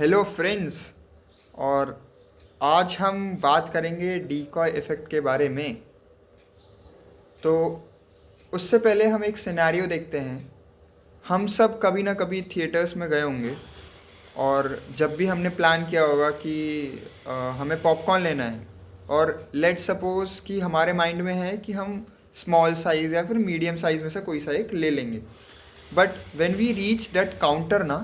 Hello friends. और आज हम बात करेंगे डीकॉय इफ़ेक्ट के बारे में। तो उससे पहले हम एक सिनेरियो देखते हैं। हम सब कभी ना कभी थिएटर्स में गए होंगे और जब भी हमने प्लान किया होगा कि हमें पॉपकॉर्न लेना है, और लेट्स सपोज़ कि हमारे माइंड में है कि हम स्मॉल साइज़ या फिर मीडियम साइज़ में से कोई सा एक ले लेंगे। But when we reach that counter ना,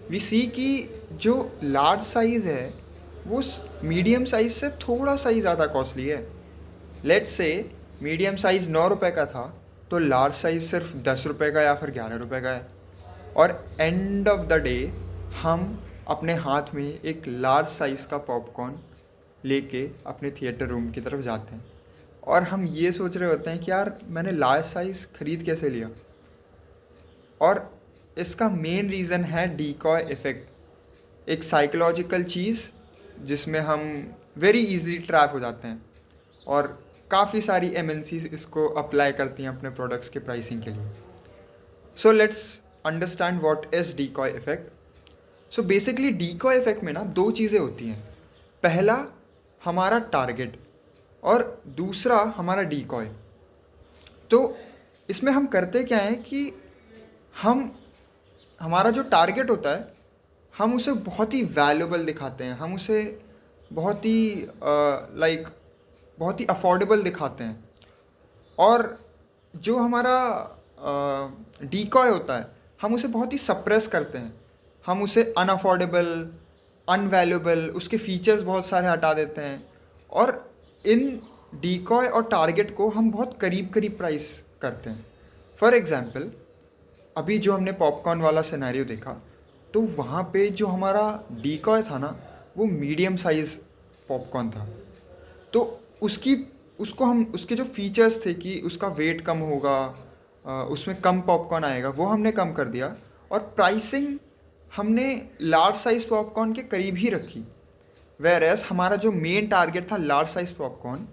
वी सी कि जो लार्ज साइज़ है वो मीडियम साइज़ से थोड़ा सा ही ज़्यादा कॉस्टली है। लेट्स से मीडियम साइज़ 9 रुपए का था, तो लार्ज साइज़ सिर्फ 10 रुपए का या फिर 11 रुपए का है। और एंड ऑफ द डे हम अपने हाथ में एक लार्ज साइज़ का पॉपकॉर्न लेके अपने थिएटर रूम की तरफ जाते हैं, और हम ये सोच रहे होते हैं कि यार मैंने लार्ज साइज़ ख़रीद कैसे लिया। और इसका मेन रीज़न है डीकॉय इफ़ेक्ट, एक साइकोलॉजिकल चीज़ जिसमें हम वेरी इजीली ट्रैप हो जाते हैं। और काफ़ी सारी एमएनसीज इसको अप्लाई करती हैं अपने प्रोडक्ट्स के प्राइसिंग के लिए। So let's understand what is decoy effect. So basically decoy effect में ना दो चीज़ें होती हैं। पहला हमारा टारगेट और दूसरा हमारा डीकॉय। तो इसमें हम करते क्या हैं कि हम हमारा जो टारगेट होता है हम उसे बहुत ही वैल्यूएबल दिखाते हैं, हम उसे बहुत ही लाइक बहुत ही अफोर्डेबल दिखाते हैं। और जो हमारा डीकॉय होता है हम उसे बहुत ही सप्रेस करते हैं, हम उसे अनअफोर्डेबल, अनवैल्यूएबल, उसके फीचर्स बहुत सारे हटा देते हैं। और इन डीकॉय और टारगेट को हम बहुत करीब करीब प्राइस करते हैं। फॉर एग्ज़ाम्पल, अभी जो हमने पॉपकॉर्न वाला सिनेरियो देखा, तो वहाँ पे जो हमारा डीकॉय था ना, वो मीडियम साइज़ पॉपकॉर्न था। तो उसकी उसको हम उसके जो फीचर्स थे कि उसका वेट कम होगा, उसमें कम पॉपकॉर्न आएगा, वो हमने कम कर दिया। और प्राइसिंग हमने लार्ज साइज़ पॉपकॉर्न के करीब ही रखी। वेयर एज हमारा जो मेन टारगेट था लार्ज साइज़ पॉपकॉर्न,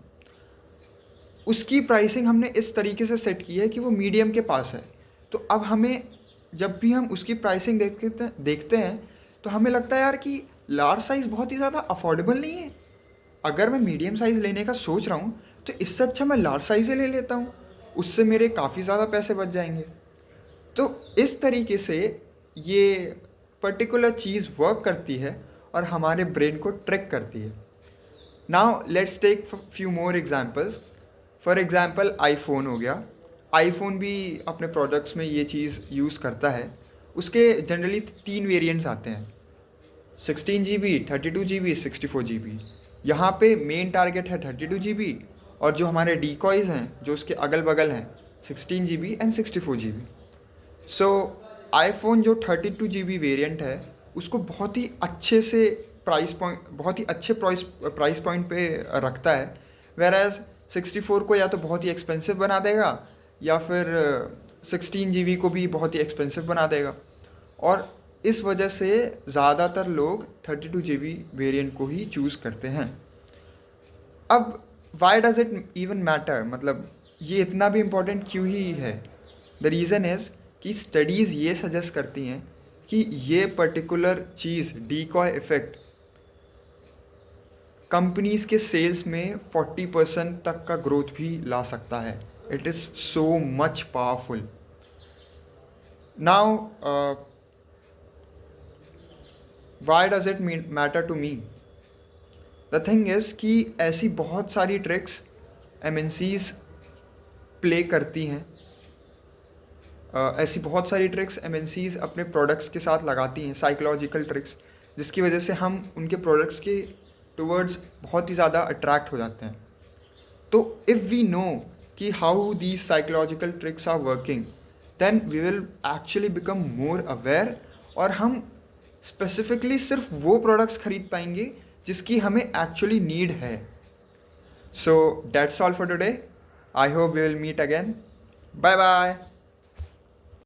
उसकी प्राइसिंग हमने इस तरीके से सेट की है कि वो मीडियम के पास है। तो अब हमें जब भी हम उसकी प्राइसिंग देखते हैं तो हमें लगता है यार कि लार्ज साइज़ बहुत ही ज़्यादा अफोर्डेबल नहीं है। अगर मैं मीडियम साइज़ लेने का सोच रहा हूँ तो इससे अच्छा मैं लार्ज साइज़ ही ले लेता हूँ, उससे मेरे काफ़ी ज़्यादा पैसे बच जाएंगे। तो इस तरीके से ये पर्टिकुलर चीज़ वर्क करती है और हमारे ब्रेन को ट्रिक करती है। Now let's take few more examples. For example iPhone हो गया। आईफोन भी अपने प्रोडक्ट्स में ये चीज़ यूज़ करता है। उसके जनरली 3 वेरिएंट्स आते हैं, 16 GB, 32 GB, 64 GB। यहाँ पे मेन टारगेट है 32 GB, और जो हमारे डीकॉयज़ हैं जो उसके अगल बगल हैं 16 GB and 64 GB। So iPhone जो 32 GB वेरिएंट है उसको बहुत ही अच्छे से बहुत ही अच्छे प्राइस पॉइंट पे रखता है। वेर एज 64 को या तो बहुत ही एक्सपेंसिव बना देगा या फिर 16 GB को भी बहुत ही एक्सपेंसिव बना देगा। और इस वजह से ज़्यादातर लोग 32 GB वेरिएंट को ही चूज़ करते हैं। अब why does it even matter, मतलब ये इतना भी इम्पोर्टेंट क्यों ही है? द रीज़न इज़ कि स्टडीज़ ये सजेस्ट करती हैं कि ये पर्टिकुलर चीज़ डीकॉय इफ़ेक्ट कंपनीज़ के सेल्स में 40% तक का ग्रोथ भी ला सकता है। It is so much powerful. Now why does it matter to me? The thing is कि ऐसी बहुत सारी ट्रिक्स एमएनसीज प्ले करती हैं। ऐसी बहुत सारी ट्रिक्स एमएनसीज अपने प्रोडक्ट्स के साथ लगाती हैं, साइकोलॉजिकल ट्रिक्स, जिसकी वजह से हम उनके प्रोडक्ट्स के टुवर्ड्स बहुत ही ज़्यादा अट्रैक्ट हो जाते हैं। तो इफ़ वी नो कि how these psychological tricks are working, then we will actually become more aware, और हम स्पेसिफिकली सिर्फ वो प्रोडक्ट्स खरीद पाएंगे जिसकी हमें एक्चुअली नीड है। So that's all for today. I hope we will meet again. Bye bye.